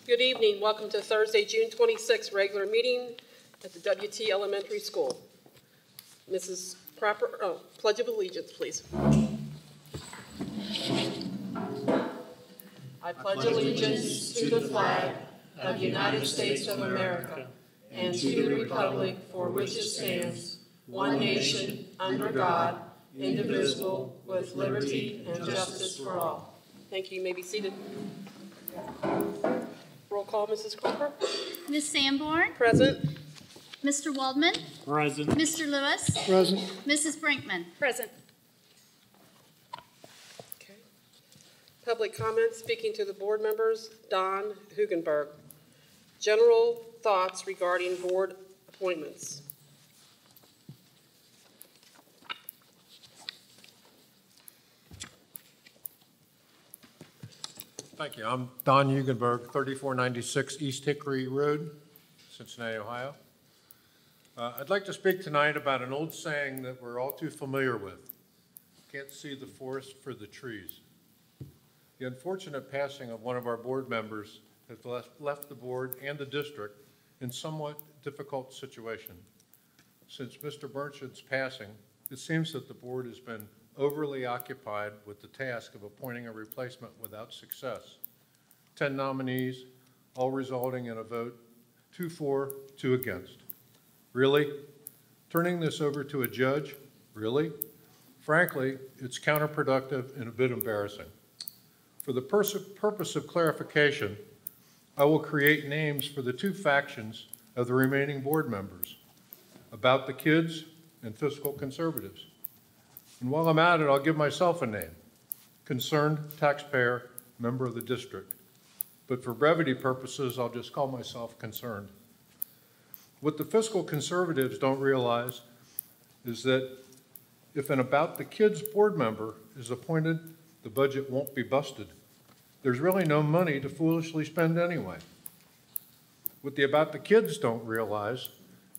Good evening. Welcome to Thursday, June 26th regular meeting at the WT Elementary School. Mrs. Proper, Pledge of Allegiance, please. I pledge allegiance to the flag of the United States of America and to the republic for which it stands, one nation, under God, indivisible, with liberty and justice for all. Thank you. You may be seated. Roll call, Mrs. Cropper. Ms. Sanborn? Present. Mr. Waldman? Present. Mr. Lewis? Present. Mrs. Brinkman? Present. Okay. Public comments, speaking to the board members, Don Hugenberg. General thoughts regarding board appointments. Thank you. I'm Don Hugenberg, 3496 East Hickory Road, Cincinnati, Ohio. I'd like to speak tonight about an old saying that we're all too familiar with. Can't see the forest for the trees. The unfortunate passing of one of our board members has left the board and the district in somewhat difficult situation. Since Mr. Burchard's passing, it seems that the board has been overly occupied with the task of appointing a replacement without success. 10 nominees, all resulting in a vote 2 for, 2 against. Really? Turning this over to a judge? Really? Frankly, it's counterproductive and a bit embarrassing. For the purpose of clarification, I will create names for the 2 factions of the remaining board members, about the kids and fiscal conservatives. And while I'm at it, I'll give myself a name, concerned taxpayer, member of the district. But for brevity purposes, I'll just call myself concerned. What the fiscal conservatives don't realize is that if an About the Kids board member is appointed, the budget won't be busted. There's really no money to foolishly spend anyway. What the About the Kids don't realize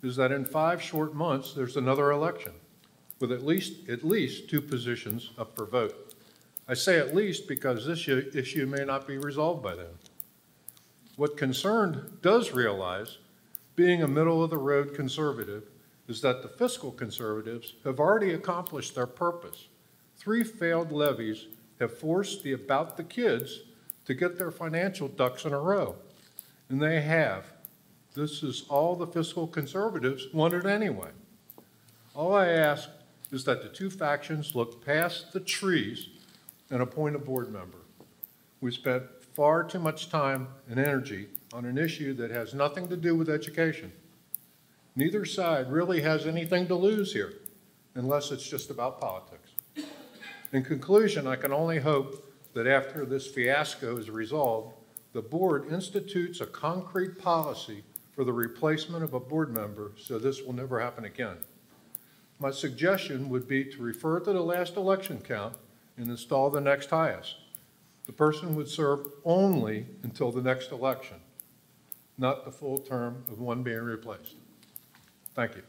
is that in 5 short months, there's another election with at least 2 positions up for vote. I say at least because this issue may not be resolved by then. What Concerned does realize, being a middle-of-the-road conservative, is that the fiscal conservatives have already accomplished their purpose. 3 failed levies have forced the About the Kids to get their financial ducks in a row, and they have. This is all the fiscal conservatives wanted anyway. All I ask is that the 2 factions look past the trees and appoint a board member. We spent far too much time and energy on an issue that has nothing to do with education. Neither side really has anything to lose here, unless it's just about politics. In conclusion, I can only hope that after this fiasco is resolved, the board institutes a concrete policy for the replacement of a board member so this will never happen again. My suggestion would be to refer to the last election count and install the next highest. The person would serve only until the next election, not the full term of one being replaced. Thank you.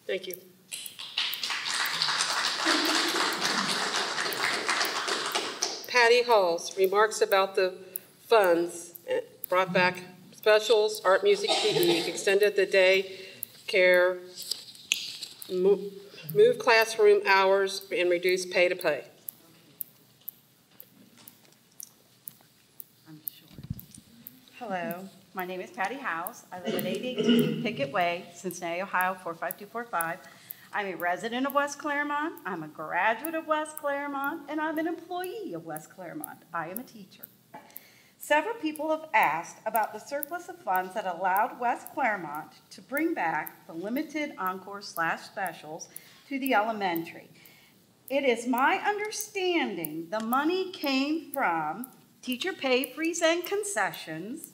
Thank you. Patty Halls, remarks about the funds brought back specials, art, music, PE, extended the day care, move classroom hours, and reduce pay to pay. I'm sure. Hello, my name is Patty House. I live at 818 Pickett Way, Cincinnati, Ohio, 45245. I'm a resident of West Claremont, I'm a graduate of West Claremont, and I'm an employee of West Claremont. I am a teacher. Several people have asked about the surplus of funds that allowed West Claremont to bring back the limited encore/specials to the elementary. It is my understanding the money came from teacher pay freeze and concessions,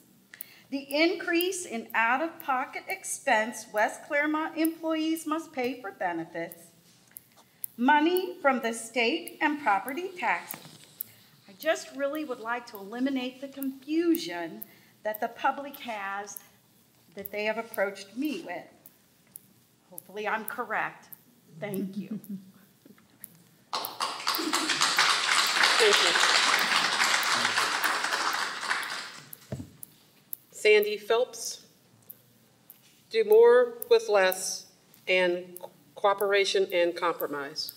the increase in out-of-pocket expense West Claremont employees must pay for benefits, money from the state and property taxes. I just really would like to eliminate the confusion that the public has that they have approached me with. Hopefully I'm correct. Thank you. Thank you. Sandy Phelps. Do more with less, and cooperation and compromise.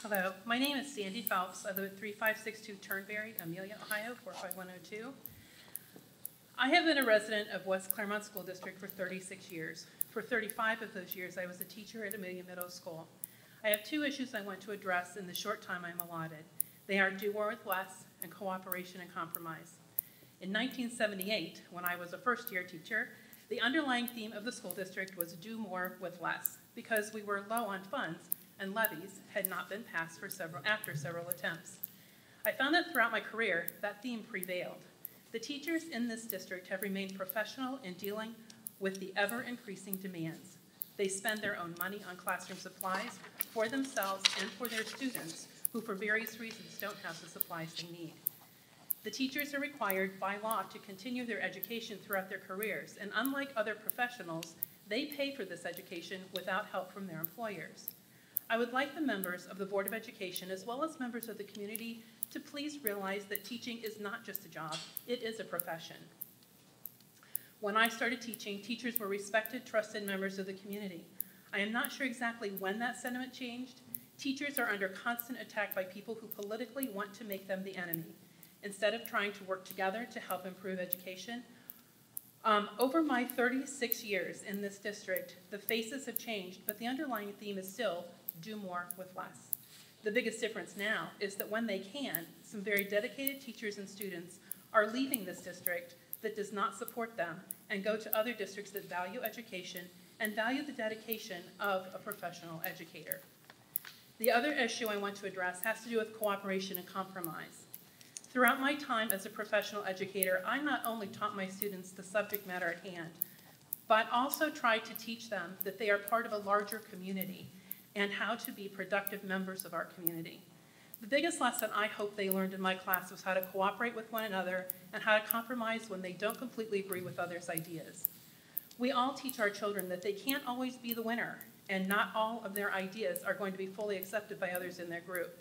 Hello, my name is Sandy Phelps. I live at 3562 Turnberry, Amelia, Ohio, 45102. I have been a resident of West Claremont School District for 36 years. For 35 of those years, I was a teacher at Amelia Middle School. I have two issues I want to address in the short time I'm allotted. They are do more with less and cooperation and compromise. In 1978, when I was a first-year teacher, the underlying theme of the school district was do more with less, because we were low on funds and levies had not been passed after several attempts. I found that throughout my career, that theme prevailed. The teachers in this district have remained professional in dealing with the ever-increasing demands. They spend their own money on classroom supplies for themselves and for their students, who for various reasons don't have the supplies they need. The teachers are required by law to continue their education throughout their careers, and unlike other professionals, they pay for this education without help from their employers. I would like the members of the Board of Education, as well as members of the community, to please realize that teaching is not just a job, it is a profession. When I started teaching, teachers were respected, trusted members of the community. I am not sure exactly when that sentiment changed. Teachers are under constant attack by people who politically want to make them the enemy, instead of trying to work together to help improve education. Over my 36 years in this district, the faces have changed, but the underlying theme is still do more with less. The biggest difference now is that when they can, some very dedicated teachers and students are leaving this district that does not support them and go to other districts that value education and value the dedication of a professional educator. The other issue I want to address has to do with cooperation and compromise. Throughout my time as a professional educator, I not only taught my students the subject matter at hand, but also tried to teach them that they are part of a larger community and how to be productive members of our community. The biggest lesson I hope they learned in my class was how to cooperate with one another and how to compromise when they don't completely agree with others' ideas. We all teach our children that they can't always be the winner, and not all of their ideas are going to be fully accepted by others in their group.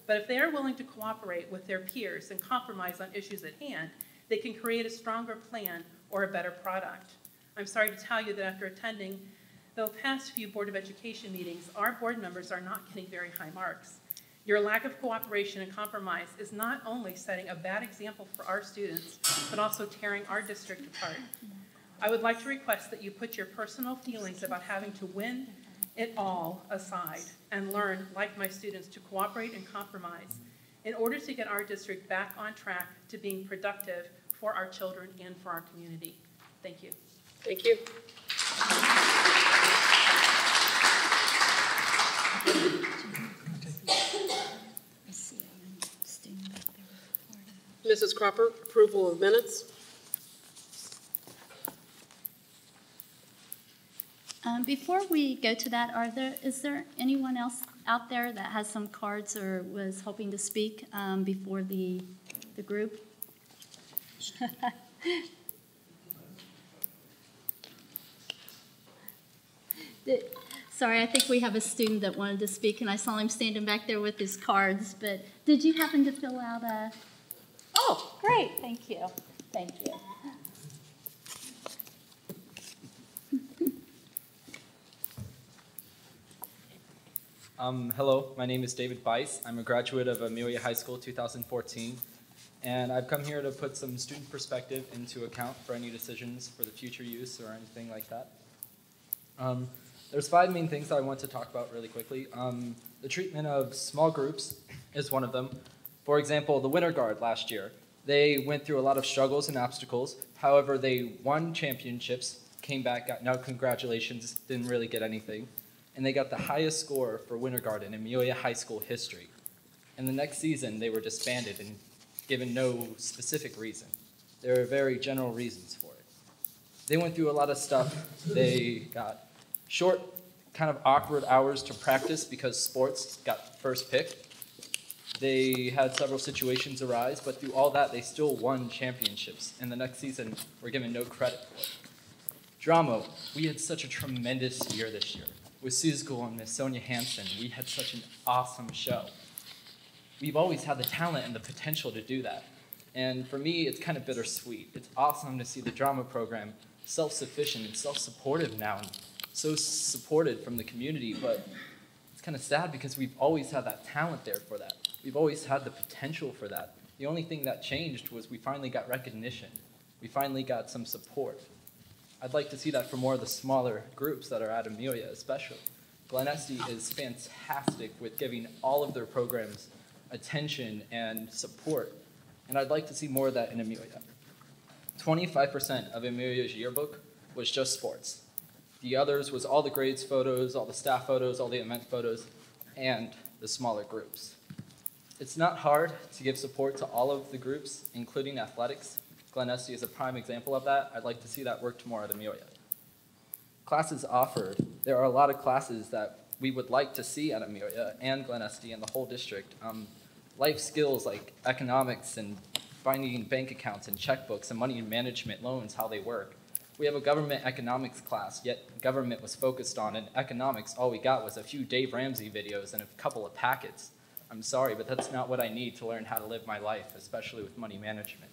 But if they are willing to cooperate with their peers and compromise on issues at hand, they can create a stronger plan or a better product. I'm sorry to tell you that after attending the past few Board of Education meetings, our board members are not getting very high marks. Your lack of cooperation and compromise is not only setting a bad example for our students, but also tearing our district apart. I would like to request that you put your personal feelings about having to win it all aside and learn, like my students, to cooperate and compromise in order to get our district back on track to being productive for our children and for our community. Thank you. Thank you. Mrs. Cropper, approval of minutes. Before we go to that, is there anyone else out there that has some cards or was hoping to speak before the group? Sorry, I think we have a student that wanted to speak, and I saw him standing back there with his cards, but did you happen to fill out a... Oh, great, thank you. Thank you. Hello, my name is David Bice. I'm a graduate of Amelia High School 2014, and I've come here to put some student perspective into account for any decisions for the future use or anything like that. There's 5 main things I want to talk about really quickly. The treatment of small groups is one of them. For example, the Winter Guard last year. They went through a lot of struggles and obstacles. However, they won championships, came back, got no congratulations, didn't really get anything. And they got the highest score for Winter Guard in Amelia High School history. And the next season, they were disbanded and given no specific reason. There were very general reasons for it. They went through a lot of stuff. They got short, kind of awkward hours to practice because sports got first pick. They had several situations arise, but through all that, they still won championships. And the next season, were given no credit for it. Drama, we had such a tremendous year this year. With Suzgul and Miss Sonia Hansen, we had such an awesome show. We've always had the talent and the potential to do that. And for me, it's kind of bittersweet. It's awesome to see the drama program self-sufficient and self-supportive now, and so supported from the community, but it's kind of sad because we've always had that talent there for that. We've always had the potential for that. The only thing that changed was we finally got recognition. We finally got some support. I'd like to see that for more of the smaller groups that are at Amelia especially. Glen Estee is fantastic with giving all of their programs attention and support, and I'd like to see more of that in Amelia. 25% of Amelia's yearbook was just sports. The others was all the grades photos, all the staff photos, all the event photos, and the smaller groups. It's not hard to give support to all of the groups, including athletics. Glen Estee is a prime example of that. I'd like to see that worked more at Amelia. Classes offered. There are a lot of classes that we would like to see at Amelia and Glen Estee and the whole district. Life skills like economics and finding bank accounts and checkbooks and money management, loans, how they work. We have a government economics class, yet government was focused on, and economics, all we got was a few Dave Ramsey videos and a couple of packets. I'm sorry, but that's not what I need to learn how to live my life, especially with money management.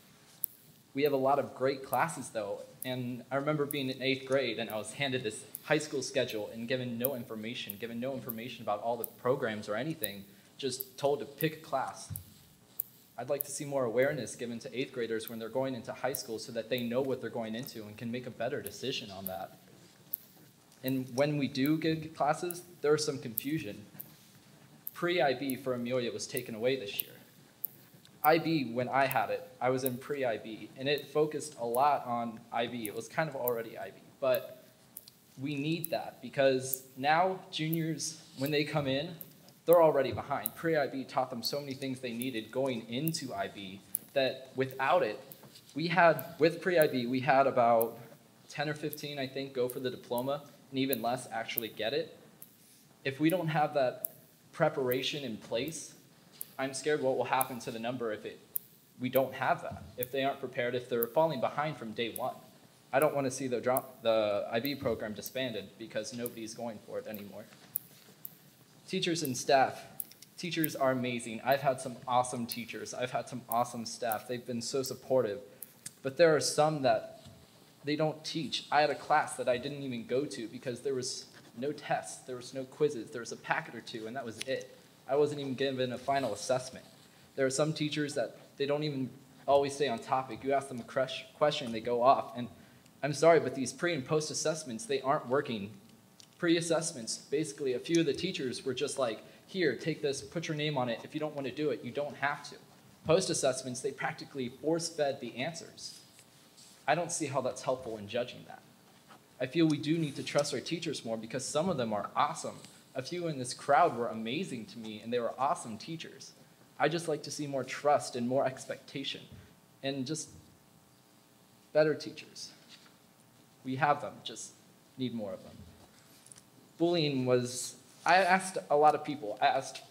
We have a lot of great classes though, and I remember being in 8th grade and I was handed this high school schedule and given no information about all the programs or anything, just told to pick a class. I'd like to see more awareness given to 8th graders when they're going into high school so that they know what they're going into and can make a better decision on that. And when we do get classes, there's some confusion. Pre-IB for Amelia was taken away this year. IB, when I had it, I was in pre-IB, and it focused a lot on IB. It was kind of already IB, but we need that because now juniors, when they come in, they're already behind. Pre-IB taught them so many things they needed going into IB that without it, with pre-IB, we had about 10 or 15, I think, go for the diploma, and even less actually get it. If we don't have that preparation in place, I'm scared what will happen to the number if we don't have that, if they aren't prepared, if they're falling behind from day one. I don't want to see the IB program disbanded because nobody's going for it anymore. Teachers and staff. Teachers are amazing. I've had some awesome teachers. I've had some awesome staff. They've been so supportive. But there are some that they don't teach. I had a class that I didn't even go to because there was no tests, there was no quizzes, there was a packet or two, and that was it. I wasn't even given a final assessment. There are some teachers that they don't even always stay on topic. You ask them a question, they go off. And I'm sorry, but these pre and post assessments, they aren't working. Pre-assessments, basically a few of the teachers were just like, here, take this, put your name on it. If you don't want to do it, you don't have to. Post-assessments, they practically force-fed the answers. I don't see how that's helpful in judging that. I feel we do need to trust our teachers more because some of them are awesome. A few in this crowd were amazing to me, and they were awesome teachers. I just like to see more trust and more expectation, and just better teachers. We have them, just need more of them. Bullying was, I asked a lot of people. I asked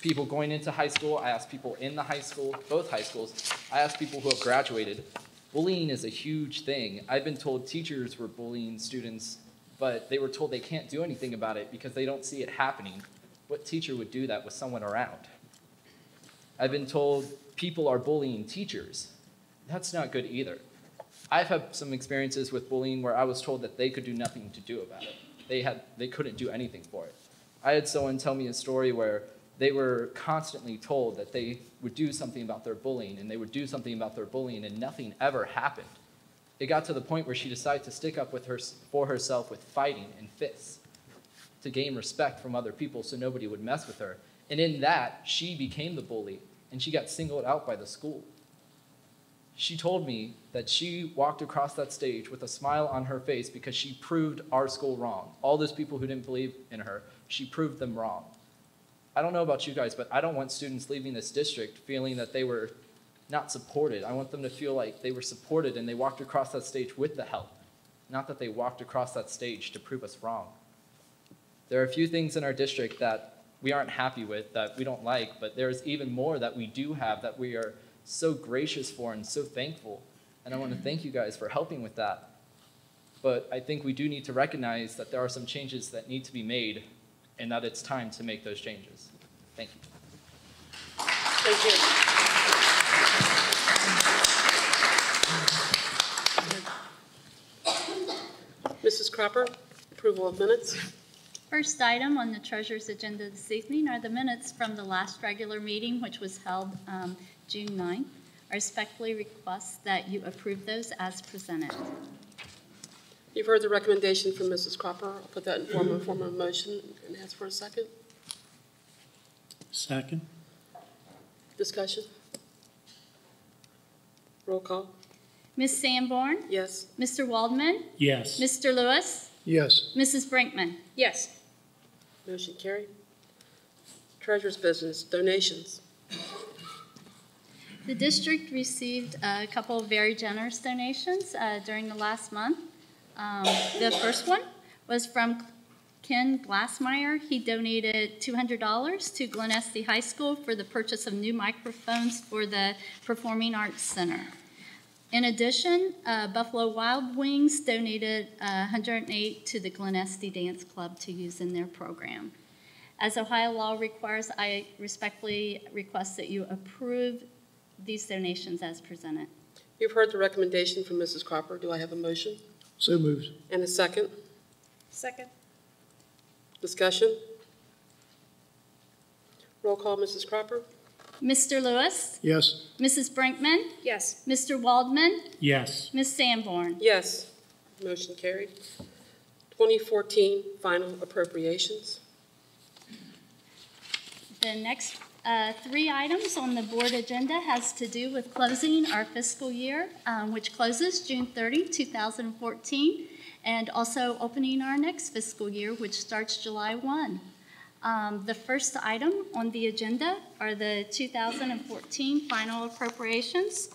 people going into high school, I asked people in the high school, both high schools, I asked people who have graduated. Bullying is a huge thing. I've been told teachers were bullying students, but they were told they can't do anything about it because they don't see it happening. What teacher would do that with someone around? I've been told people are bullying teachers. That's not good either. I've had some experiences with bullying where I was told that they could do nothing to do about it. They couldn't do anything for it. I had someone tell me a story where they were constantly told that they would do something about their bullying, and they would do something about their bullying, and nothing ever happened. It got to the point where she decided to stick up for herself with fighting and fists to gain respect from other people so nobody would mess with her. And in that, she became the bully, and she got singled out by the school. She told me that she walked across that stage with a smile on her face because she proved our school wrong. All those people who didn't believe in her, she proved them wrong. I don't know about you guys, but I don't want students leaving this district feeling that they were not supported. I want them to feel like they were supported and they walked across that stage with the help, not that they walked across that stage to prove us wrong. There are a few things in our district that we aren't happy with, that we don't like, but there's even more that we do have that we are so gracious for and so thankful. And I want to thank you guys for helping with that. But I think we do need to recognize that there are some changes that need to be made and that it's time to make those changes. Thank you. Thank you. Mrs. Cropper, approval of minutes. First item on the treasurer's agenda this evening are the minutes from the last regular meeting, which was held June 9th. I respectfully request that you approve those as presented. You've heard the recommendation from Mrs. Cropper. I'll put that in form of motion and ask for a second. Second. Discussion? Roll call. Ms. Sanborn? Yes. Mr. Waldman? Yes. Mr. Lewis? Yes. Mrs. Brinkman? Yes. Motion carried. Treasurer's business, donations. The district received a couple of very generous donations during the last month. The first one was from Ken Glassmeyer. He donated $200 to Glen Estee High School for the purchase of new microphones for the Performing Arts Center. In addition, Buffalo Wild Wings donated $108 to the Glen Estee Dance Club to use in their program. As Ohio law requires, I respectfully request that you approve these donations as presented. You've heard the recommendation from Mrs. Cropper. Do I have a motion? So moved. And a second? Second. Discussion? Roll call, Mrs. Cropper. Mr. Lewis? Yes. Mrs. Brinkman? Yes. Mr. Waldman? Yes. Ms. Sanborn? Yes. Motion carried. 2014 final appropriations. The next three items on the board agenda has to do with closing our fiscal year, which closes June 30, 2014, and also opening our next fiscal year, which starts July 1. The first item on the agenda are the 2014 final appropriations.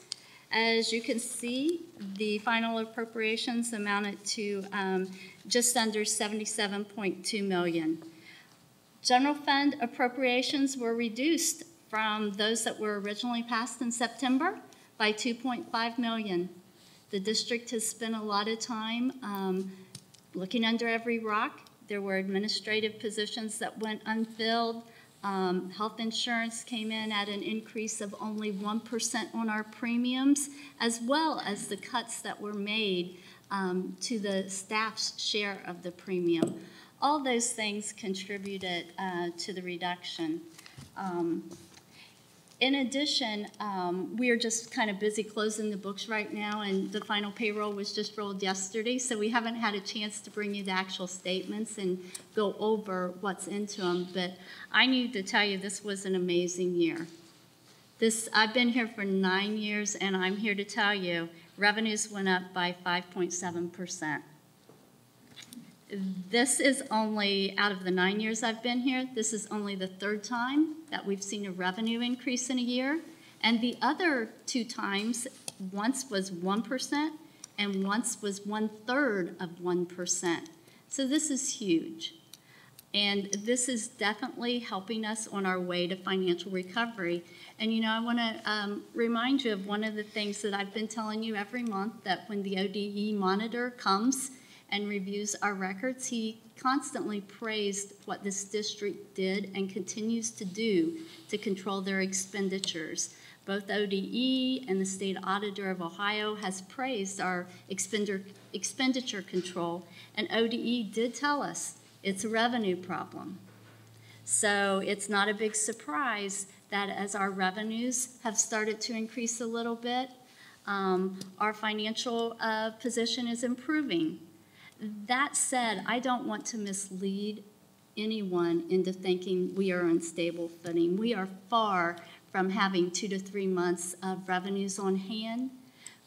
As you can see, the final appropriations amounted to just under $77.2 million. General fund appropriations were reduced from those that were originally passed in September by $2.5 million. The district has spent a lot of time looking under every rock. There were administrative positions that went unfilled. Health insurance came in at an increase of only 1% on our premiums, as well as the cuts that were made to the staff's share of the premium. All those things contributed to the reduction. In addition, we are just kind of busy closing the books right now, and the final payroll was just rolled yesterday, so we haven't had a chance to bring you the actual statements and go over what's into them. But I need to tell you, this was an amazing year. I've been here for 9 years, and I'm here to tell you, revenues went up by 5.7%. This is only, out of the 9 years I've been here, this is only the third time that we've seen a revenue increase in a year. And the other two times, once was 1% and once was 1/3 of 1%. So this is huge. And this is definitely helping us on our way to financial recovery. And you know, I want to remind you of one of the things that I've been telling you every month, that when the ODE monitor comes and reviews our records, he constantly praised what this district did and continues to do to control their expenditures. Both ODE and the State Auditor of Ohio has praised our expenditure control, and ODE did tell us it's a revenue problem. So it's not a big surprise that as our revenues have started to increase a little bit, our financial position is improving. That said, I don't want to mislead anyone into thinking we are on stable footing. We are far from having 2 to 3 months of revenues on hand,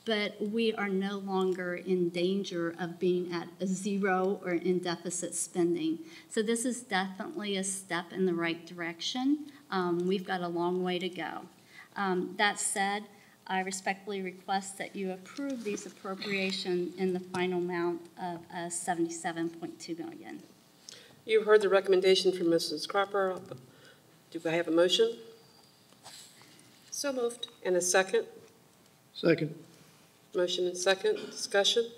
but we are no longer in danger of being at a zero or in deficit spending. So this is definitely a step in the right direction. We've got a long way to go. That said, I respectfully request that you approve these appropriations in the final amount of $77.2 million. You've heard the recommendation from Mrs. Cropper. Do I have a motion? So moved. And a second? Second. Motion and second. Discussion?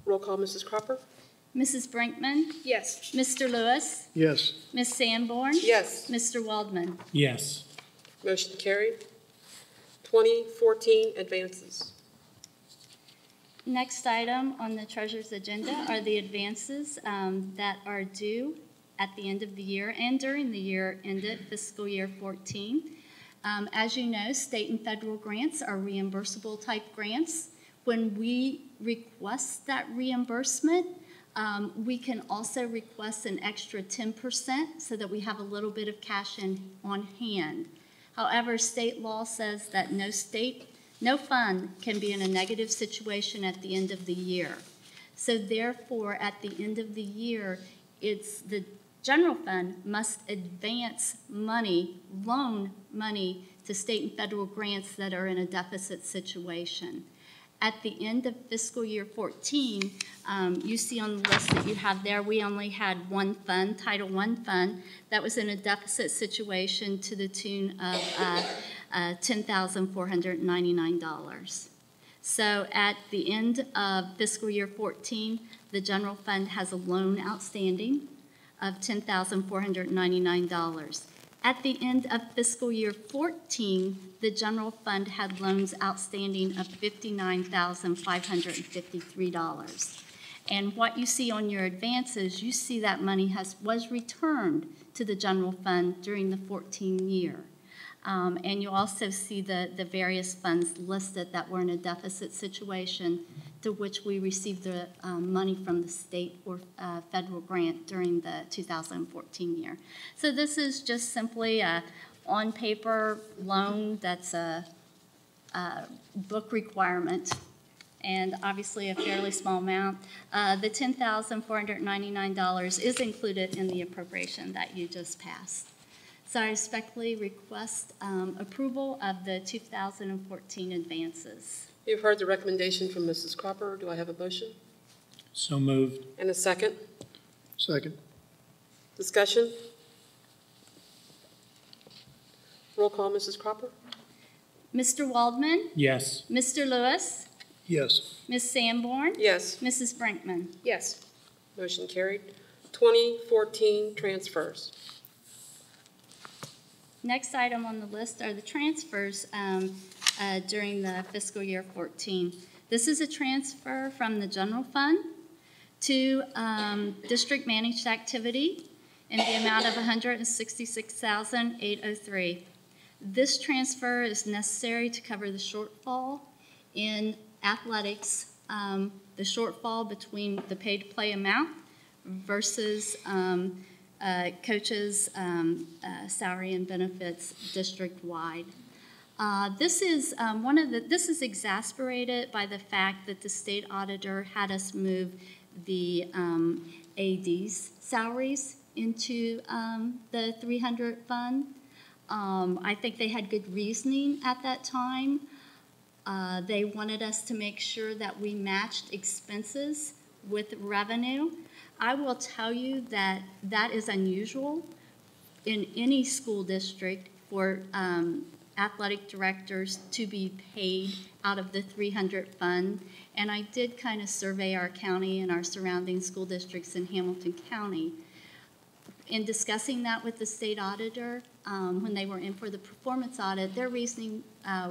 Roll call, Mrs. Cropper. Mrs. Brinkman? Yes. Mr. Lewis? Yes. Ms. Sanborn? Yes. Mr. Waldman? Yes. Motion carried. 2014 advances. Next item on the treasurer's agenda are the advances that are due at the end of the year and during the year ended fiscal year 14. As you know, state and federal grants are reimbursable type grants. When we request that reimbursement, we can also request an extra 10% so that we have a little bit of cash on hand. However, state law says that no fund can be in a negative situation at the end of the year. So therefore, at the end of the year, it's the general fund must advance money, loan money to state and federal grants that are in a deficit situation. At the end of fiscal year 14, you see on the list that you have there, we only had one fund, Title I fund, that was in a deficit situation to the tune of $10,499. So at the end of fiscal year 14, the general fund has a loan outstanding of $10,499. At the end of fiscal year 14, the general fund had loans outstanding of $59,553. And what you see on your advances, you see that money was returned to the general fund during the 14 year. And you also see the various funds listed that were in a deficit situation to which we received the money from the state or federal grant during the 2014 year. So this is just simply a on-paper loan that's a book requirement and obviously a fairly small amount. The $10,499 is included in the appropriation that you just passed. So I respectfully request approval of the 2014 advances. You've heard the recommendation from Mrs. Cropper. Do I have a motion? So moved. And a second? Second. Discussion? Roll call, Mrs. Cropper? Mr. Waldman? Yes. Mr. Lewis? Yes. Ms. Sanborn? Yes. Mrs. Brinkman? Yes. Motion carried. 2014 transfers. Next item on the list are the transfers during the fiscal year 14. This is a transfer from the general fund to district managed activity in the amount of $166,803. This transfer is necessary to cover the shortfall in athletics, the shortfall between the paid-to-play amount versus coaches' salary and benefits district-wide. This is exasperated by the fact that the state auditor had us move the AD's salaries into the 300 fund. I think they had good reasoning at that time. They wanted us to make sure that we matched expenses with revenue. I will tell you that that is unusual in any school district for athletic directors to be paid out of the 300 fund. And I did kind of survey our county and our surrounding school districts in Hamilton County. In discussing that with the state auditor, when they were in for the performance audit, their reasoning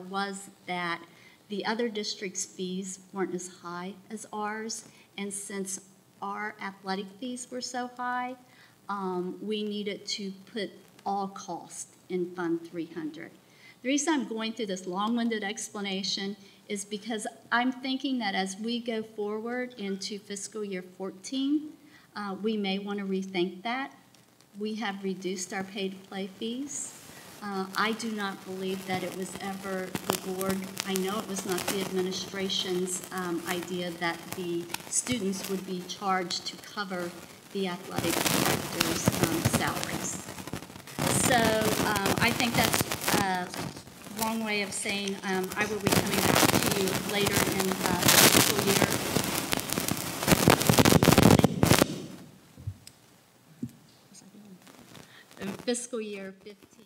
was that the other districts' fees weren't as high as ours, and since our athletic fees were so high, we needed to put all costs in Fund 300. The reason I'm going through this long-winded explanation is because I'm thinking that as we go forward into fiscal year 14, we may want to rethink that. We have reduced our pay-to-play fees. I do not believe that it was ever the board. I know it was not the administration's idea that the students would be charged to cover the athletic director's salaries. So I think that's a long way of saying I will be coming back to you later in the fiscal year. Fiscal year 15.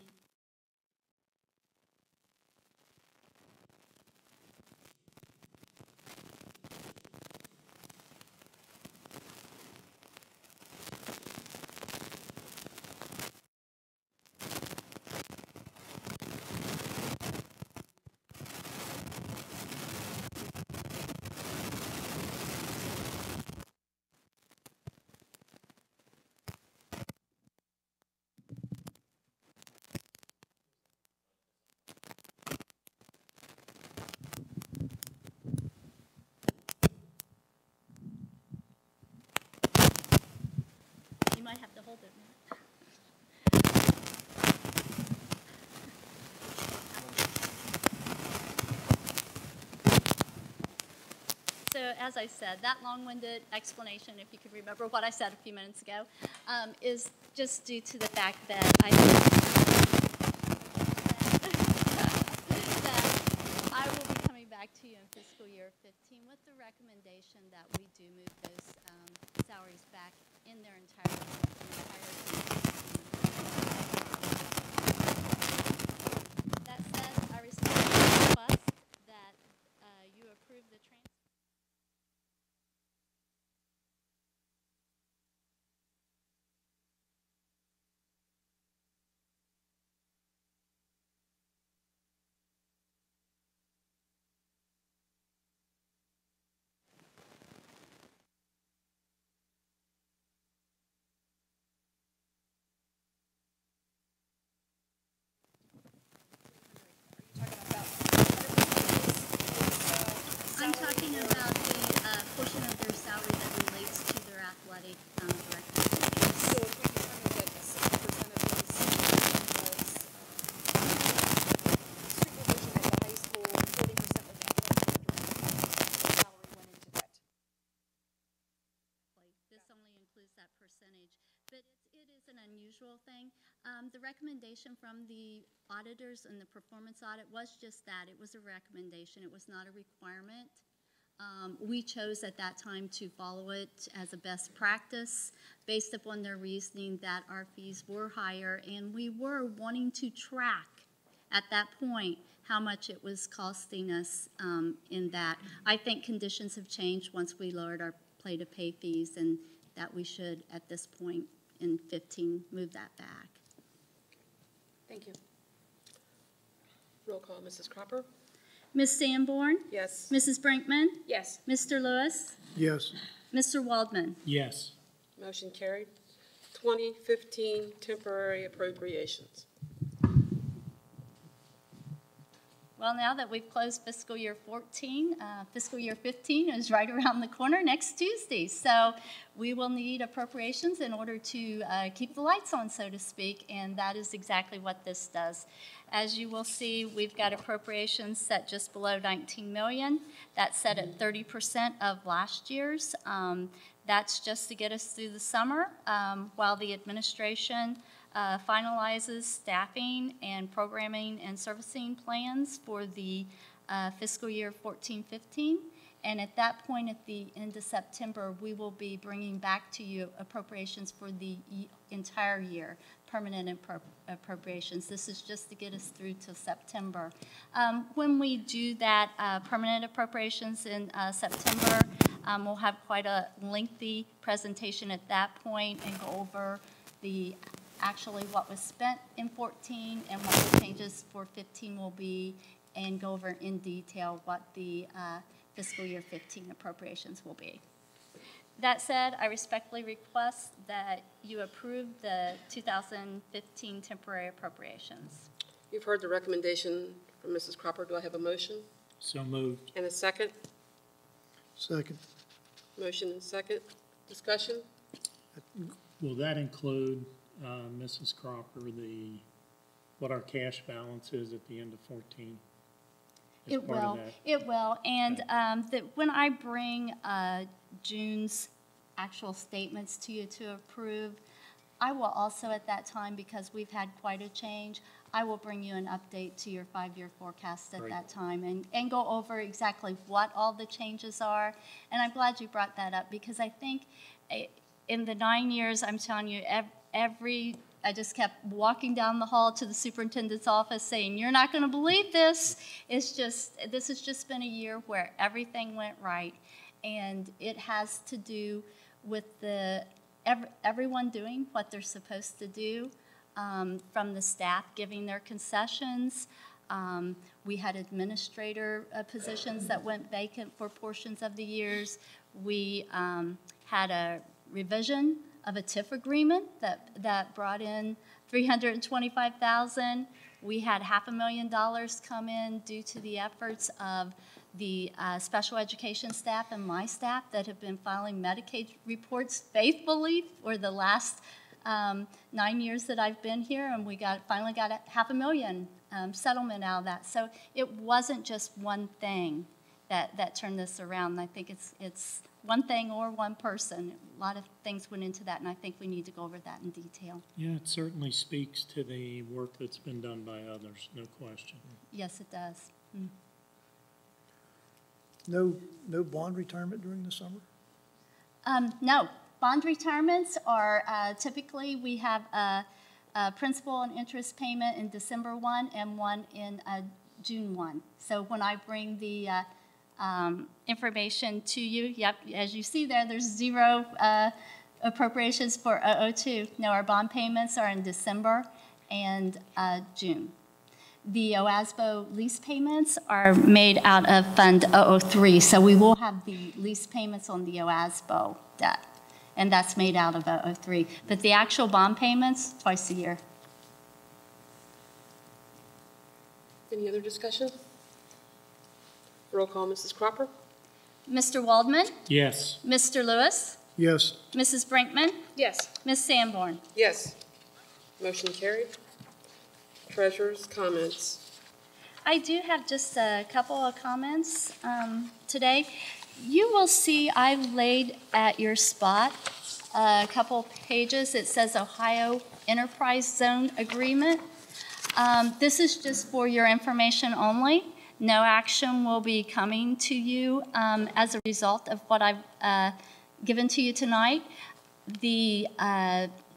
as I said, that long-winded explanation, if you could remember what I said a few minutes ago, is just due to the fact that I will be coming back to you in fiscal year 15 with the recommendation that we do move those salaries back in their entirety. That said, I respectfully request that you approve the transfer. I'm talking about the portion of their salary that relates to their athletic director. So if we determined that 60% of his supervision at the high school, 40% was athletic director, salary went into that. This only includes that percentage, but it is an unusual thing. The recommendation from the auditors in the performance audit was just that. It was a recommendation. It was not a requirement. We chose at that time to follow it as a best practice based upon their reasoning that our fees were higher, and we were wanting to track at that point how much it was costing us in that. I think conditions have changed once we lowered our play-to-pay fees, and that we should, at this point in 15, move that back. Thank you. Roll call, Mrs. Cropper? Ms. Sanborn? Yes. Mrs. Brinkman? Yes. Mr. Lewis? Yes. Mr. Waldman? Yes. Motion carried. 2015 temporary appropriations. Well, now that we've closed fiscal year 14, fiscal year 15 is right around the corner next Tuesday. So we will need appropriations in order to keep the lights on, so to speak, and that is exactly what this does. As you will see, we've got appropriations set just below $19 million. That's set at 30% of last year's. That's just to get us through the summer while the administration finalizes staffing and programming and servicing plans for the fiscal year 14-15. And at that point, at the end of September, we will be bringing back to you appropriations for the entire year, permanent appropriations. This is just to get us through till September. When we do that permanent appropriations in September, we'll have quite a lengthy presentation at that point and go over the actually what was spent in 14 and what the changes for 15 will be, and go over in detail what the fiscal year 15 appropriations will be. That said, I respectfully request that you approve the 2015 temporary appropriations. You've heard the recommendation from Mrs. Cropper. Do I have a motion? So moved. And a second? Second. Motion and second. Discussion? Will that include, Mrs. Cropper, what our cash balance is at the end of 14? It will, and when I bring June's actual statements to you to approve, I will also at that time, because we've had quite a change, I will bring you an update to your 5-year forecast at that time and go over exactly what all the changes are. And I'm glad you brought that up, because I think in the 9 years, I'm telling you, I just kept walking down the hall to the superintendent's office saying, "You're not going to believe this." This has just been a year where everything went right, and it has to do with everyone doing what they're supposed to do, from the staff giving their concessions. We had administrator positions that went vacant for portions of the years. We had a revision of a TIF agreement that brought in $325,000. We had $500,000 come in due to the efforts of the special education staff and my staff that have been filing Medicaid reports faithfully for the last 9 years that I've been here, and we finally got $500,000 settlement out of that. So it wasn't just one thing that turned this around. I think it's one thing or one person. A lot of things went into that, and I think we need to go over that in detail. Yeah, it certainly speaks to the work that's been done by others, no question. Yes, it does. No bond retirement during the summer? No, bond retirements are typically we have a principal and interest payment in December 1 and one in June 1. So when I bring the information to you, yep, as you see there's zero appropriations for 002. No, our bond payments are in December and June. The OASBO lease payments are made out of Fund 003, so we will have the lease payments on the OASBO debt, and that's made out of 003. But the actual bond payments, twice a year. Any other discussion? Roll call, Mrs. Cropper? Mr. Waldman? Yes. Mr. Lewis? Yes. Mrs. Brinkman? Yes. Ms. Sanborn? Yes. Motion carried. Treasurer's comments. I do have just a couple of comments today. You will see I laid at your spot a couple pages. It says Ohio Enterprise Zone Agreement. This is just for your information only. No action will be coming to you as a result of what I've given to you tonight. The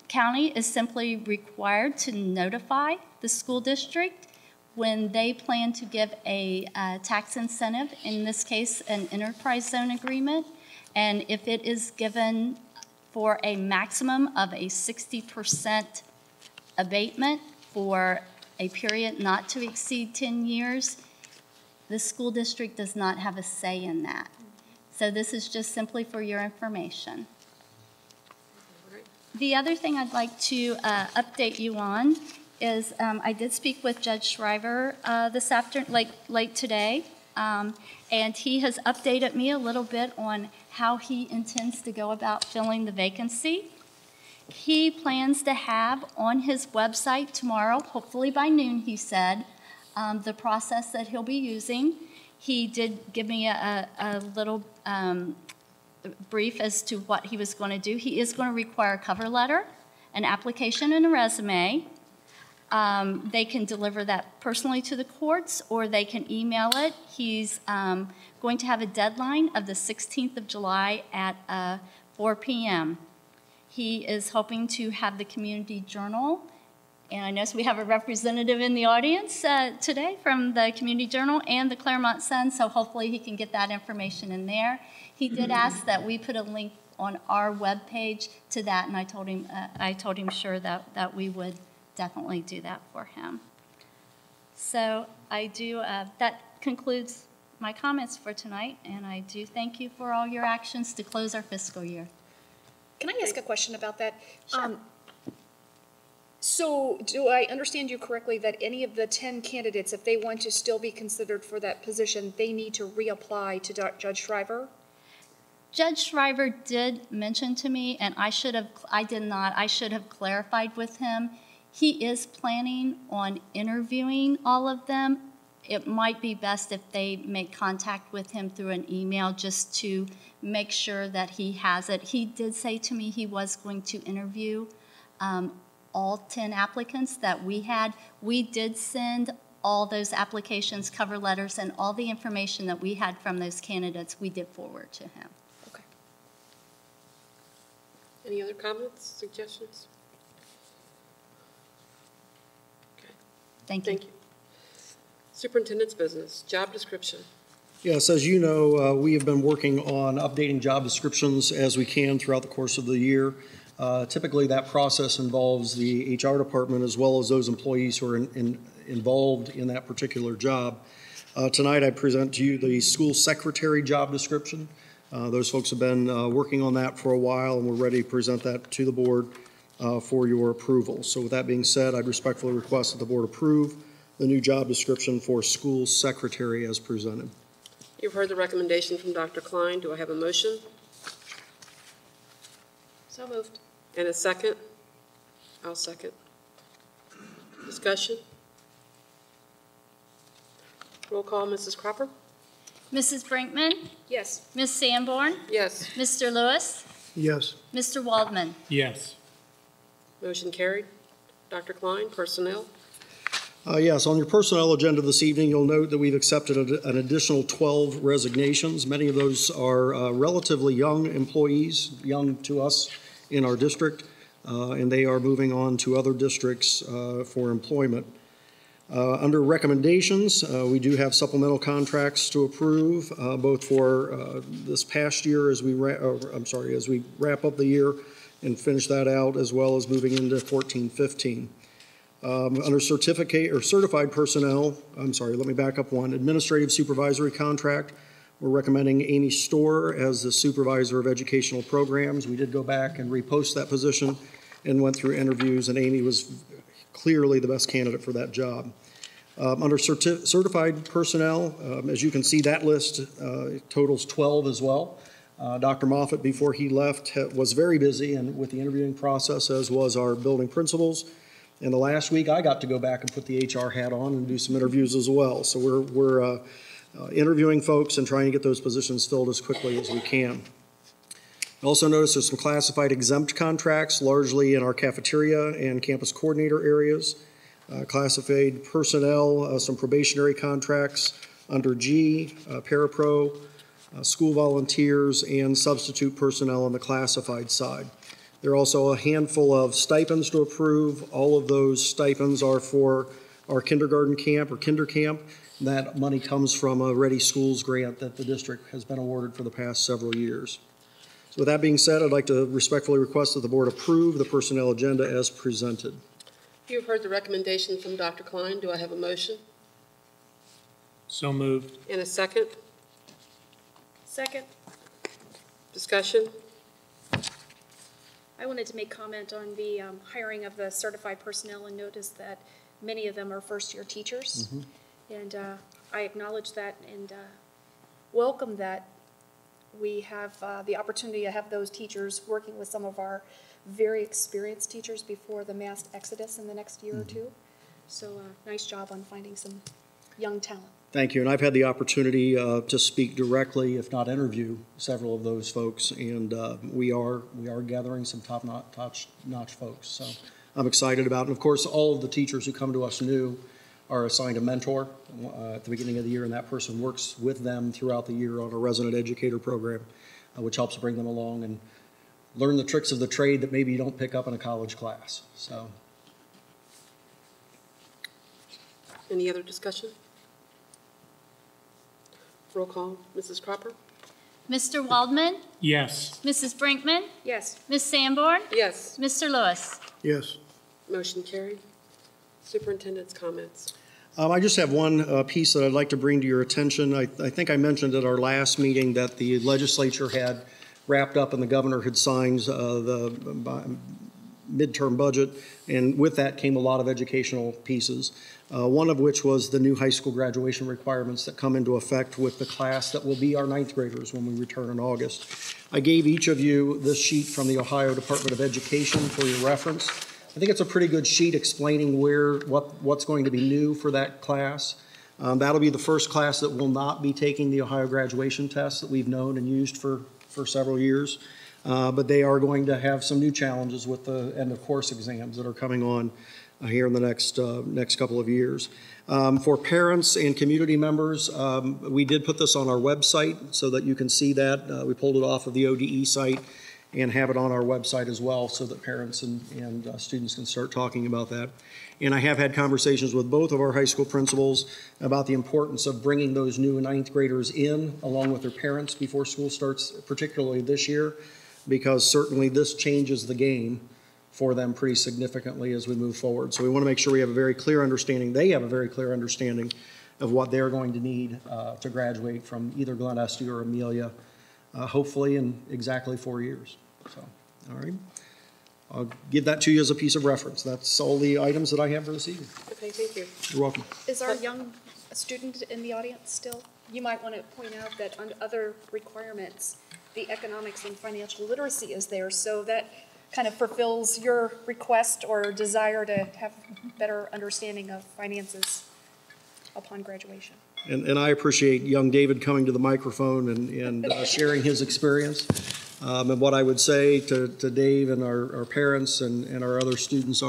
county is simply required to notify the school district when they plan to give a tax incentive, in this case an enterprise zone agreement, and if it is given for a maximum of a 60% abatement for a period not to exceed 10 years, the school district does not have a say in that. So this is just simply for your information. The other thing I'd like to update you on is I did speak with Judge Shriver this afternoon, late today, and he has updated me a little bit on how he intends to go about filling the vacancy. He plans to have on his website tomorrow, hopefully by noon, he said, the process that he'll be using. He did give me a little brief as to what he was going to do. He is going to require a cover letter, an application, and a resume. They can deliver that personally to the courts, or they can email it. He's going to have a deadline of the 16th of July at 4 p.m. He is hoping to have the Community Journal, and I notice we have a representative in the audience today from the Community Journal and the Claremont Sun, so hopefully he can get that information in there. He did ask that we put a link on our webpage to that, and I told him sure that we would definitely do that for him. So that concludes my comments for tonight, and I do thank you for all your actions to close our fiscal year. Can I ask a question about that? Sure. So do I understand you correctly that any of the 10 candidates, if they want to still be considered for that position, they need to reapply to Judge Shriver? Judge Shriver did mention to me, and I should have clarified with him. He is planning on interviewing all of them. It might be best if they make contact with him through an email just to make sure that he has it. He did say to me he was going to interview all 10 applicants that we had. We did send all those applications, cover letters, and all the information that we had from those candidates, we did forward to him. Okay. Any other comments, suggestions? Okay. Thank you. Thank you. Superintendent's business, job description. Yes, as you know, we have been working on updating job descriptions as we can throughout the course of the year. Typically, that process involves the HR department as well as those employees who are involved in that particular job. Tonight, I present to you the school secretary job description. Those folks have been working on that for a while, and we're ready to present that to the board for your approval. So with that being said, I'd respectfully request that the board approve the new job description for school secretary as presented. You've heard the recommendation from Dr. Klein. Do I have a motion? So moved. And a second? I'll second. Discussion? Roll call, Mrs. Cropper? Mrs. Brinkman, Yes. Ms. Sanborn, Yes. Mr. Lewis, Yes. Mr. Waldman. Yes. Motion carried. Dr. Klein, personnel. Yes, on your personnel agenda this evening, you'll note that we've accepted an additional 12 resignations. Many of those are relatively young employees, young to us in our district, and they are moving on to other districts for employment. Under recommendations, we do have supplemental contracts to approve, both for this past year as we wrap up the year and finish that out, as well as moving into 14-15. Under certified personnel, let me back up one. Administrative supervisory contract, we're recommending Amy Storr as the supervisor of educational programs. We did go back and repost that position and went through interviews, and Amy was clearly the best candidate for that job. Under certified personnel, as you can see, that list totals 12 as well. Dr. Moffitt, before he left, was very busy and with the interviewing process, as was our building principals. And the last week, I got to go back and put the HR hat on and do some interviews as well. So we're interviewing folks and trying to get those positions filled as quickly as we can. Also notice there's some classified exempt contracts, largely in our cafeteria and campus coordinator areas. Classified personnel, some probationary contracts under G, parapro, school volunteers, and substitute personnel on the classified side. There are also a handful of stipends to approve. All of those stipends are for our kindergarten camp or kinder camp. That money comes from a Ready Schools grant that the district has been awarded for the past several years. So with that being said, I'd like to respectfully request that the board approve the personnel agenda as presented. You've heard the recommendation from Dr. Klein. Do I have a motion? So moved. And a second? Second. Discussion? I wanted to make comment on the hiring of the certified personnel and notice that many of them are first-year teachers. And I acknowledge that and welcome that we have the opportunity to have those teachers working with some of our very experienced teachers before the mass exodus in the next year or two. So nice job on finding some young talent. Thank you, and I've had the opportunity to speak directly, if not interview, several of those folks, and we are gathering some top-notch folks. So I'm excited about it. And of course, all of the teachers who come to us new are assigned a mentor at the beginning of the year, and that person works with them throughout the year on a resident educator program, which helps bring them along and learn the tricks of the trade that maybe you don't pick up in a college class. So, Any other discussion? Roll call. Mrs. Cropper? Mr. Waldman, Yes. Mrs. Brinkman, Yes. Ms. Sanborn, Yes. Mr. Lewis. Yes. Motion carried. Superintendent's comments. I just have one piece that I'd like to bring to your attention. I think I mentioned at our last meeting that the legislature had wrapped up and the governor had signed the midterm budget, and with that came a lot of educational pieces, one of which was the new high school graduation requirements that come into effect with the class that will be our ninth graders when we return in August. I gave each of you this sheet from the Ohio Department of Education for your reference. I think it's a pretty good sheet explaining what's going to be new for that class. That'll be the first class that will not be taking the Ohio graduation test that we've known and used for several years. But they are going to have some new challenges with the end of course exams that are coming on here in the next couple of years. For parents and community members, we did put this on our website so that you can see that. We pulled it off of the ODE site and have it on our website as well so that parents and students can start talking about that. And I have had conversations with both of our high school principals about the importance of bringing those new ninth graders in along with their parents before school starts, particularly this year, because certainly this changes the game for them pretty significantly as we move forward. So we want to make sure we have a very clear understanding, they have a very clear understanding of what they're going to need to graduate from either Glen Estee or Amelia, hopefully in exactly 4 years. So, all right. I'll give that to you as a piece of reference. That's all the items that I have for this evening. Okay, thank you. You're welcome. Is our young student in the audience still? You might want to point out that on other requirements, the economics and financial literacy is there, so that kind of fulfills your request or desire to have better understanding of finances upon graduation. And I appreciate young David coming to the microphone and sharing his experience. And what I would say to Dave and our parents and our other students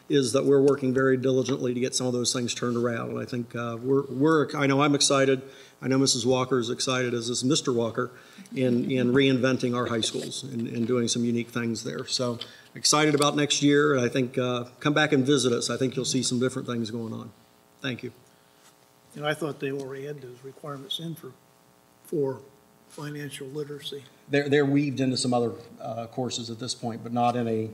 is that we're working very diligently to get some of those things turned around. And I think I know I'm excited. I know Mrs. Walker is excited, as is Mr. Walker, in reinventing our high schools and doing some unique things there. So excited about next year. And I think come back and visit us. I think you'll see some different things going on. Thank you. And I thought they already had those requirements in for financial literacy. They're weaved into some other courses at this point, but not in a.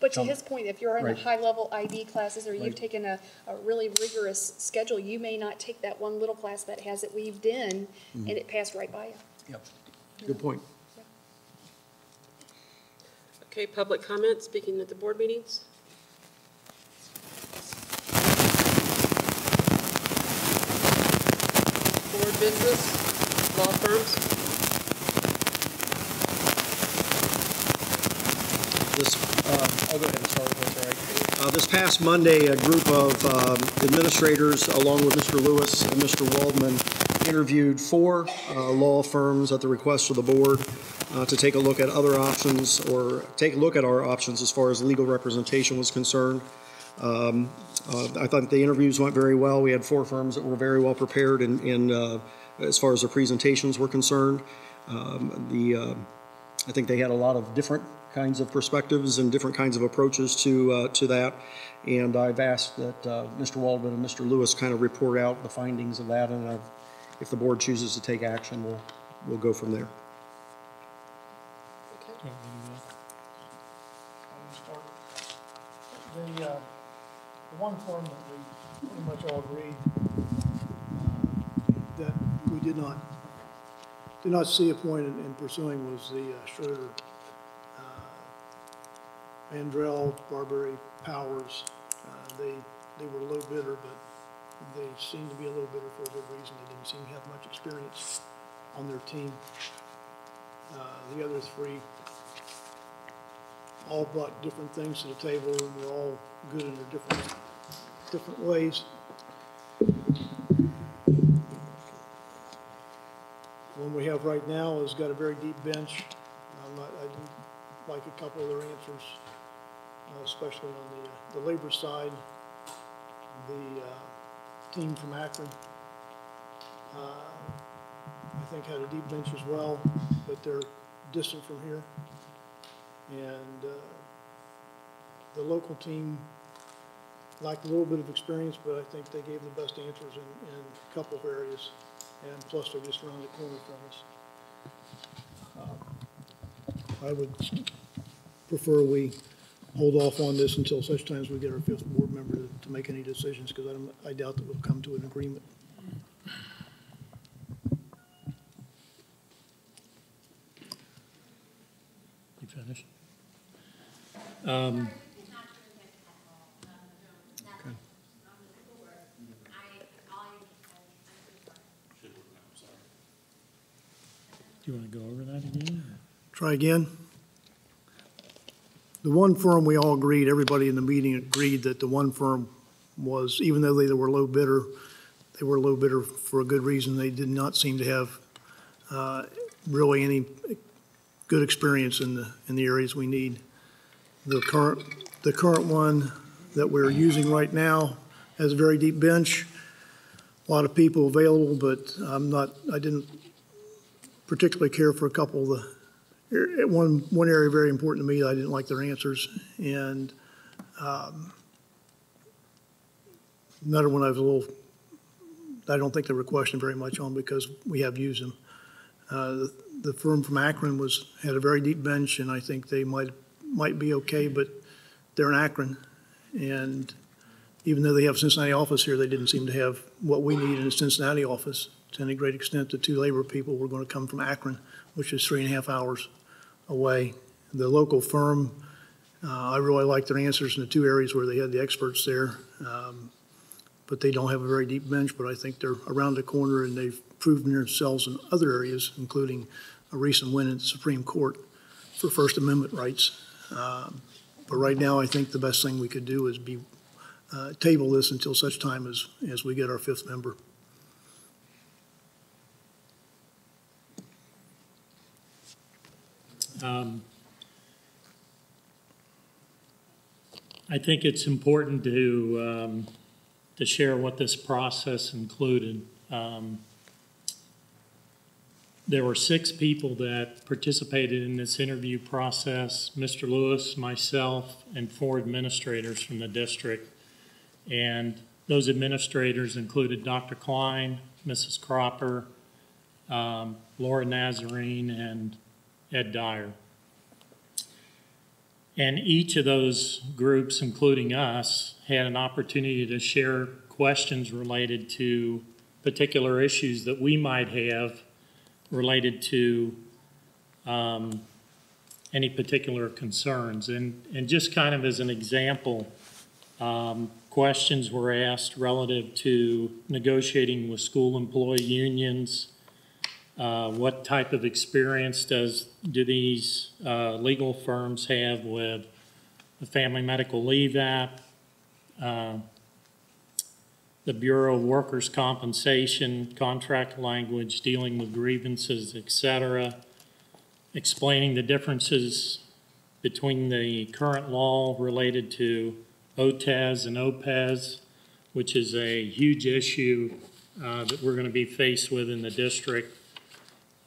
But to his point, if you're in Right. the high-level IB classes or you've Right. taken a really rigorous schedule, you may not take that one little class that has it weaved in and it passed right by you. Yep. Good point. Okay, public comment, speaking at the board meetings. Board business, law firms. I'll go ahead and start, if that's all right. This past Monday, a group of administrators, along with Mr. Lewis and Mr. Waldman, interviewed 4 law firms at the request of the board to take a look at other options or take a look at our options as far as legal representation was concerned. I thought the interviews went very well. We had 4 firms that were very well prepared as far as their presentations were concerned. I think they had a lot of different kinds of perspectives and different kinds of approaches to that. And I've asked that Mr. Waldman and Mr. Lewis kind of report out the findings of that, and if the board chooses to take action, we'll go from there. The one firm that we pretty much all agreed that we did not see a point in pursuing was the Schroeder, Mandrell, Barbary, Powers. They were low bidder, but they seemed to be a low bidder for a good reason. They didn't seem to have much experience on their team. The other 3 all brought different things to the table, and were all good in their different ways. One we have right now has got a very deep bench. I didn't like a couple of their answers, especially on the labor side. The team from Akron, I think, had a deep bench as well, but they're distant from here. And the local team lacked a little bit of experience, but I think they gave the best answers in a couple of areas. And plus, they're just around the corner from us. I would prefer we hold off on this until such times we get our 5th board member to make any decisions, because I doubt that we'll come to an agreement. You finished? Do you want to go over that again? Try again. The one firm we all agreed, everybody in the meeting agreed that the one firm was, even though they were low bidder, they were low bidder for a good reason. They did not seem to have really any good experience in the areas we need. The current one that we're using right now has a very deep bench, a lot of people available, but I didn't particularly care for a couple of one area very important to me. I didn't like their answers, and another one I don't think they were questioned very much on, because we have used them. The firm from Akron had a very deep bench, and I think they might be okay, but they're in Akron, and even though they have a Cincinnati office here, they didn't seem to have what we need in a Cincinnati office. To any great extent, the 2 labor people were going to come from Akron, which is 3.5 hours away. The local firm, I really liked their answers in the 2 areas where they had the experts there, but they don't have a very deep bench, but I think they're around the corner, and they've proven themselves in other areas, including a recent win at the Supreme Court for First Amendment rights. But right now, I think the best thing we could do is table this until such time as we get our 5th member. I think it's important to share what this process included. There were 6 people that participated in this interview process: Mr. Lewis, myself, and 4 administrators from the district. And those administrators included Dr. Klein, Mrs. Cropper, Laura Nazarene, and Ed Dyer. And each of those groups, including us, had an opportunity to share questions related to particular issues that we might have related to any particular concerns. And just kind of as an example, questions were asked relative to negotiating with school employee unions. What type of experience do these legal firms have with the Family Medical Leave Act, the Bureau of Workers' Compensation, contract language, dealing with grievances, etc., explaining the differences between the current law related to OTES and OPES, which is a huge issue that we're going to be faced with in the district,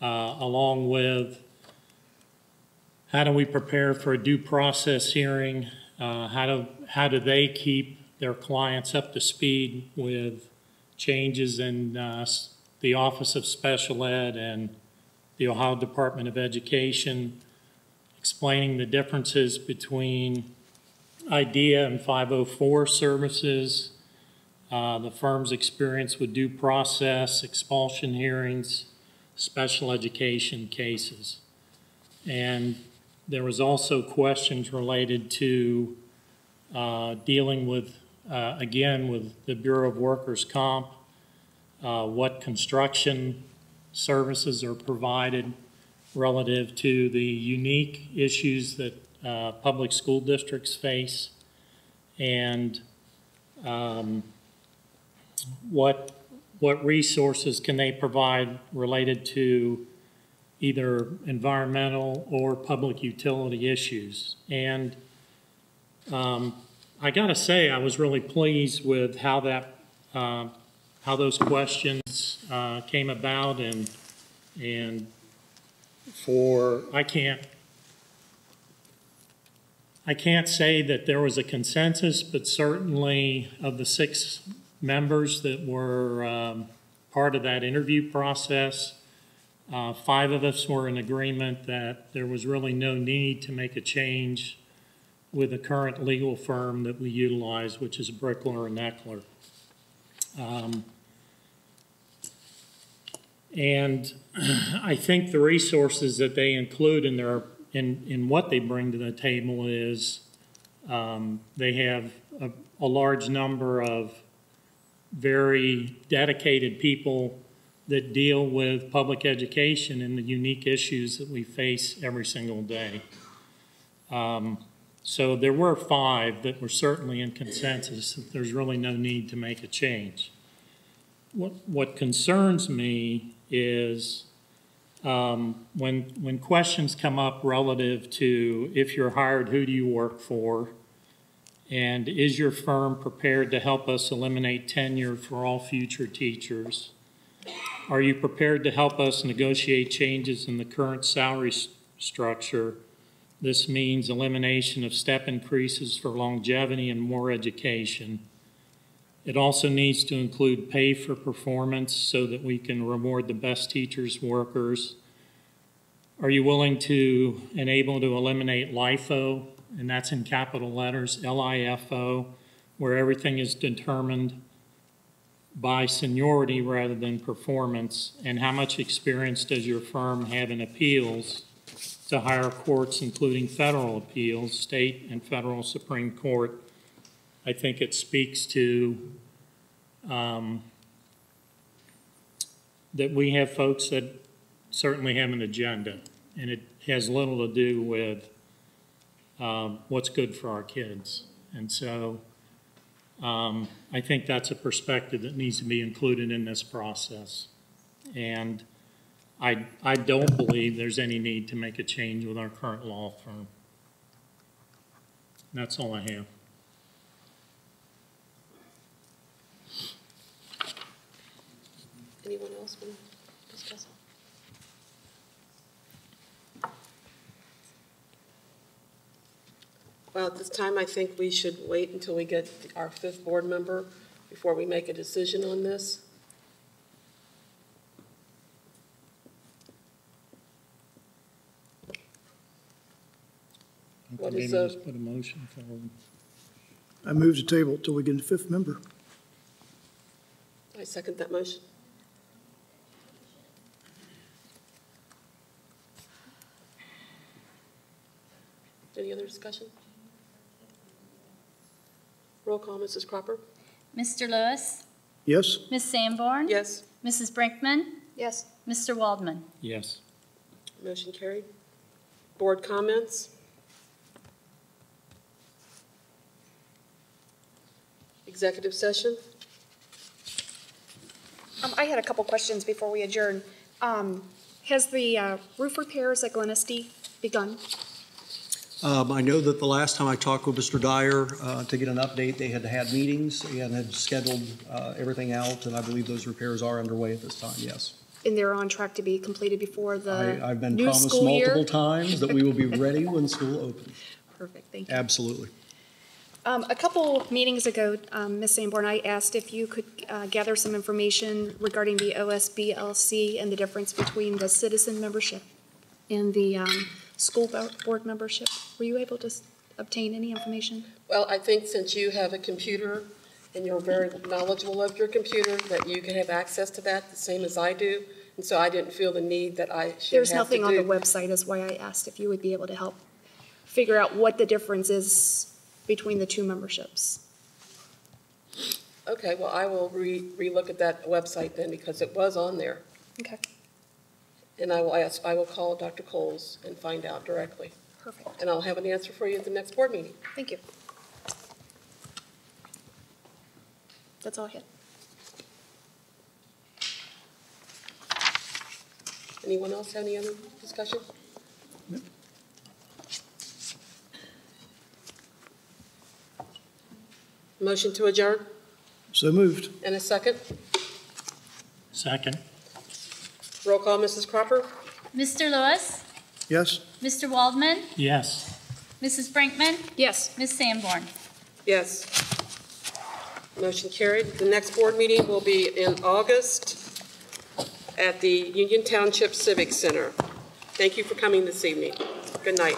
along with how do we prepare for a due process hearing, how do they keep their clients up to speed with changes in the Office of Special Ed and the Ohio Department of Education, explaining the differences between IDEA and 504 services, the firm's experience with due process, expulsion hearings, special education cases. And there was also questions related to dealing with, again, with the Bureau of Workers' Comp, what construction services are provided relative to the unique issues that public school districts face, and what resources can they provide related to either environmental or public utility issues. And I got to say, I was really pleased with how those questions came about, and I can't say that there was a consensus, but certainly of the 6 members that were part of that interview process, 5 of us were in agreement that there was really no need to make a change with the current legal firm that we utilize, which is Brickler and Eckler. And I think the resources that they include in what they bring to the table is they have a large number of very dedicated people that deal with public education and the unique issues that we face every single day. So there were 5 that were certainly in consensus that there's really no need to make a change. What concerns me is when questions come up relative to if you're hired, who do you work for? And is your firm prepared to help us eliminate tenure for all future teachers? Are you prepared to help us negotiate changes in the current salary structure? This means elimination of step increases for longevity and more education. It also needs to include pay for performance so that we can reward the best teachers, workers. Are you willing to and able to eliminate LIFO, and that's in capital letters, LIFO, where everything is determined by seniority rather than performance? And how much experience does your firm have in appeals to higher courts, including federal appeals, state and federal Supreme Court? I think it speaks to that we have folks that certainly have an agenda, and it has little to do with what's good for our kids. And so I think that's a perspective that needs to be included in this process. And I don't believe there's any need to make a change with our current law firm. That's all I have. Anyone else want to discuss? Well, at this time, I think we should wait until we get our 5th board member before we make a decision on this. What Maybe is just put a motion forward. I move the table till we get a 5th member. I second that motion. Any other discussion? Roll call, Mrs. Cropper? Mr. Lewis, Yes? Ms. Sanborn? Yes. Mrs. Brinkman, Yes. Mr. Waldman. Yes. Motion carried. Board comments? Executive session? I had a couple questions before we adjourn. Has the roof repairs at Glenesty begun? I know that the last time I talked with Mr. Dyer to get an update, they had had meetings and had scheduled everything out, and I believe those repairs are underway at this time, yes. And they're on track to be completed before the I've been new promised school year? multiple times that we will be ready when school opens. Perfect, thank you. Absolutely. A couple meetings ago, Ms. Sanborn, I asked if you could gather some information regarding the OSBLC and the difference between the citizen membership and the school board membership. Were you able to obtain any information? Well, I think since you have a computer and you're very knowledgeable of your computer, that you can have access to that the same as I do. And so I didn't feel the need that I should have to do. There's nothing on the website, is why I asked if you would be able to help figure out what the difference is between the two memberships. Okay, well, I will re-look at that website then because it was on there. Okay, And I will call Dr. Coles and find out directly. perfect. And I'll have an answer for you at the next board meeting. Thank you. That's all I had. Anyone else have any other discussion? Motion to adjourn, So moved. and a second. Second. Roll call, Mrs. Cropper? Mr. Lewis, Yes? Mr. Waldman, Yes. Mrs. Brinkman, Yes. Ms. Sanborn. Yes. Motion carried. The next board meeting will be in August at the Union Township Civic Center. Thank you for coming this evening. Good night.